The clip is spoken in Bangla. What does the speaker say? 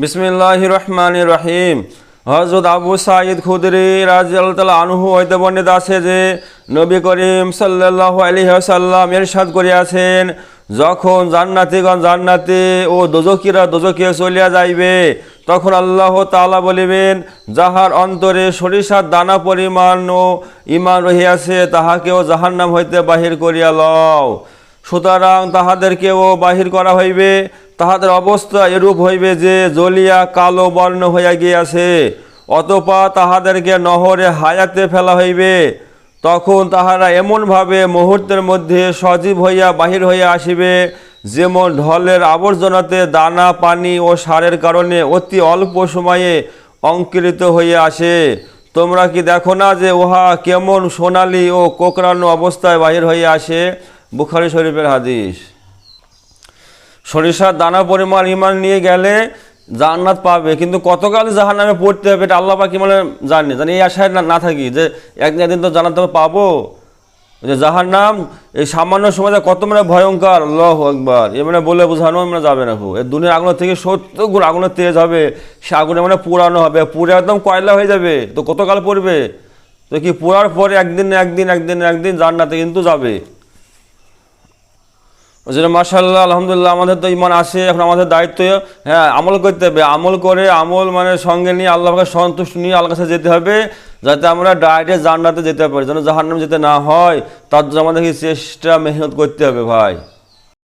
বিসমিল্লাহির রহমানির রহিম। হযরত আবু সাঈদ খুদরি রাদিয়াল্লাহু তাআলা আনহু হইতে বর্ণিত আছে যে নবী করিম সাল্লাল্লাহু আলাইহি ওয়াসাল্লাম ইরশাদ করিয়াছেন, যখন জান্নাতীগণ জান্নাতে ও দোজখীরা দোজখে চলিয়া যাইবে, তখন আল্লাহ তাআলা বলিবেন, যাহার অন্তরে সরিষার দানা পরিমাণ ও ঈমান রহিয়াছে তাহাকেও জাহান্নাম হইতে বাহির করিয়া লও। সুতরাং তাহাদেরকেও বাহির করা হইবে। তাহাদের অবস্থা এরূপ হইবে যে জ্বলিয়া কালো বর্ণ হইয়া গিয়াছে। অতঃপর তাহাদেরকে নহরে হায়াতে ফেলা হইবে। তখন তাহারা এমনভাবে মুহূর্তের মধ্যে সজীব হইয়া বাহির হইয়া আসিবে, যেমন ঢলের আবর্জনাতে দানা পানি ও সারের কারণে অতি অল্প সময়ে অঙ্কুরিত হইয়া আসে। তোমরা কি দেখো না যে উহা কেমন সোনালি ও কোকড়ানো অবস্থায় বাহির হইয়া আসে? বুখারী শরীফের হাদিস। সরিষার দানা পরিমাণ ঈমান নিয়ে গেলে জান্নাত পাবে, কিন্তু কতকাল জাহান্নামে পড়তে হবে এটা আল্লাহ পাক কি মানে জানি এই আশায় না থাকি যে একদিন তো জান্নাত পাবো। যে জাহান্নাম এই সামান্য সময় কত মানে ভয়ঙ্কর, আল্লাহু আকবার, এ মানে বলে বোঝানো মানে যাবে না। এই দুনিয়ার আগুন থেকে 70 গুণ আগুনের তেজ হবে, সে আগুনে মানে পুরানো হবে, পুরে একদম কয়লা হয়ে যাবে। তো কতকাল পড়বে? তো কি পোড়ার পরে একদিন জান্নাতে কিন্তু যাবে। মাশাআল্লাহ, আলহামদুলিল্লাহ, আমাদের তো ঈমান আছে, এখন আমাদের দায়িত্ব আমল করতে হবে। আমল করে আমল মানে সঙ্গে নিয়ে আল্লাহকে সন্তুষ্ট নিয়ে আল্লাহর কাছে যেতে হবে, যাতে আমরা ডাইরেক্ট জান্নাতে যেতে পারি, যেন জাহান্নামে যেতে না হয়। তার জন্য আমাদেরকে চেষ্টা মেহনত করতে হবে ভাই।